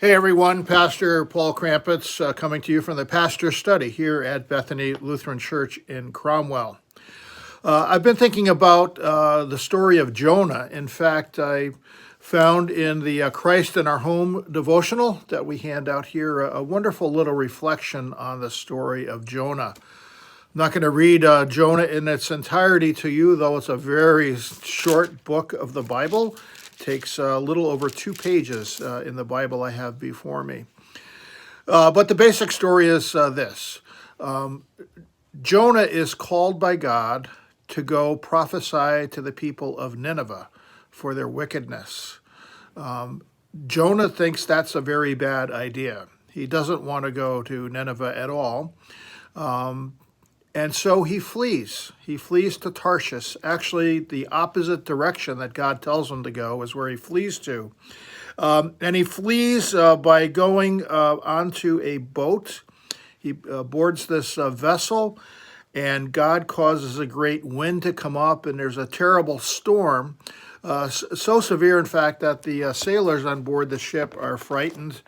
Hey everyone, Pastor Paul Krampitz coming to you from the Pastor Study here at Bethany Lutheran Church in Cromwell. I've been thinking about the story of Jonah. In fact, I found in the Christ in Our Home devotional that we hand out here a wonderful little reflection on the story of Jonah. I'm not going to read Jonah in its entirety to you, though it's a very short book of the Bible. Takes a little over 2 pages in the Bible I have before me. But the basic story is this. Jonah is called by God to go prophesy to the people of Nineveh for their wickedness. Jonah thinks that's a very bad idea. He doesn't want to go to Nineveh at all. And so he flees. He flees to Tarshish. Actually, the opposite direction that God tells him to go is where he flees to. And he flees by going onto a boat. He boards this vessel, and God causes a great wind to come up, and there's a terrible storm. So severe, in fact, that the sailors on board the ship are frightened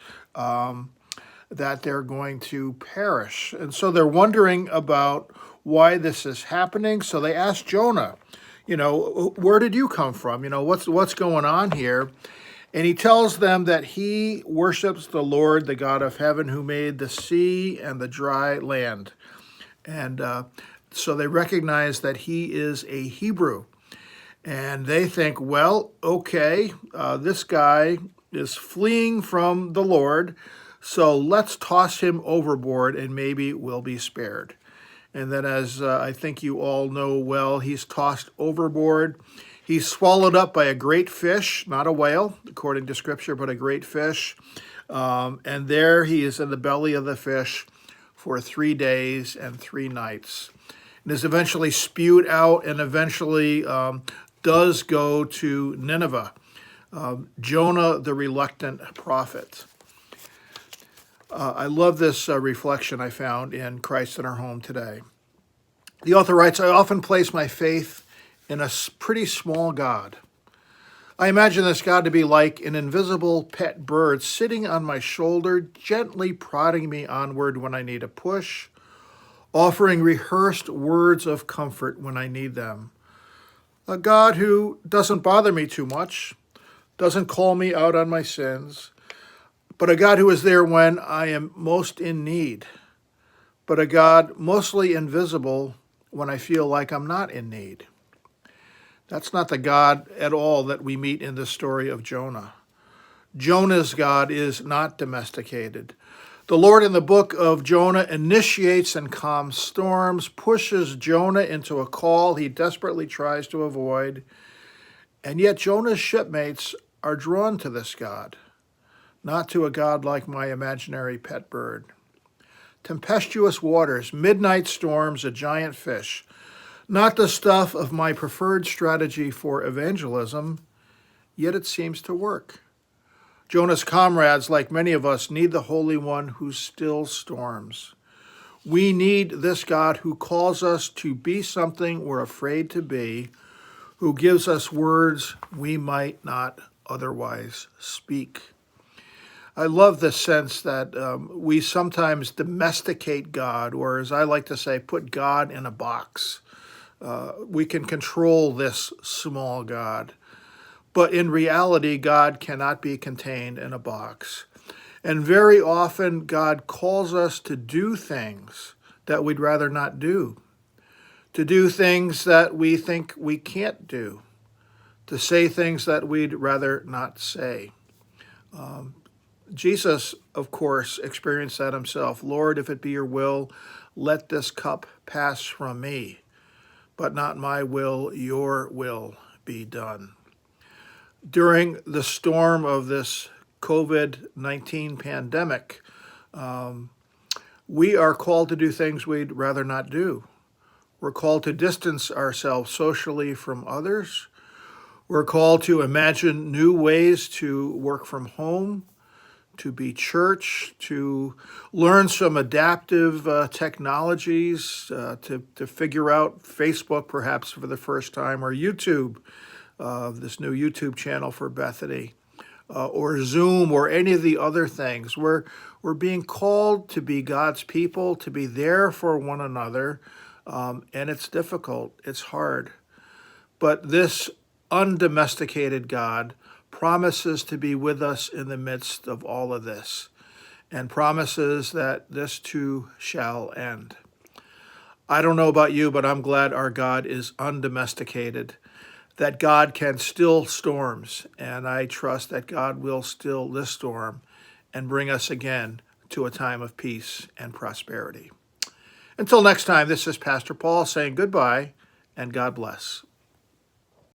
that they're going to perish. And so they're wondering about why this is happening. So they ask Jonah, where did you come from? What's going on here? And he tells them that he worships the Lord, the God of heaven, who made the sea and the dry land. And so they recognize that he is a Hebrew. And they think, well, okay, this guy is fleeing from the Lord, so let's toss him overboard and maybe we'll be spared. And then, as I think you all know well, he's tossed overboard. He's swallowed up by a great fish, not a whale, according to Scripture, but a great fish. And there he is in the belly of the fish for 3 days and 3 nights. And is eventually spewed out and eventually does go to Nineveh. Jonah, the reluctant prophet. I love this reflection I found in Christ in Our Home today. The author writes, I often place my faith in a pretty small God. I imagine this God to be like an invisible pet bird sitting on my shoulder, gently prodding me onward when I need a push, offering rehearsed words of comfort when I need them. A God who doesn't bother me too much, doesn't call me out on my sins, but a God who is there when I am most in need, but a God mostly invisible when I feel like I'm not in need. That's not the God at all that we meet in the story of Jonah. Jonah's God is not domesticated. The Lord in the book of Jonah initiates and calms storms, pushes Jonah into a call he desperately tries to avoid, and yet Jonah's shipmates are drawn to this God, not to a God like my imaginary pet bird. Tempestuous waters, midnight storms, a giant fish, not the stuff of my preferred strategy for evangelism, yet it seems to work. Jonah's comrades, like many of us, need the Holy One who stills storms. We need this God who calls us to be something we're afraid to be, who gives us words we might not otherwise speak. I love this sense that we sometimes domesticate God, or as I like to say, put God in a box. We can control this small God. But in reality, God cannot be contained in a box. And very often, God calls us to do things that we'd rather not do, to do things that we think we can't do, to say things that we'd rather not say. Jesus, of course, experienced that himself. Lord, if it be your will, let this cup pass from me, but not my will, your will be done. During the storm of this COVID-19 pandemic, we are called to do things we'd rather not do. We're called to distance ourselves socially from others. We're called to imagine new ways to work from home, to be church, to learn some adaptive technologies, to figure out Facebook perhaps for the first time, or YouTube, this new YouTube channel for Bethany. or Zoom or any of the other things. We're being called to be God's people, to be there for one another, and it's difficult. It's hard. But this undomesticated God promises to be with us in the midst of all of this, and promises that this too shall end. I don't know about you, but I'm glad our God is undomesticated, that God can still storms, and I trust that God will still this storm and bring us again to a time of peace and prosperity. Until next time, this is Pastor Paul saying goodbye and God bless.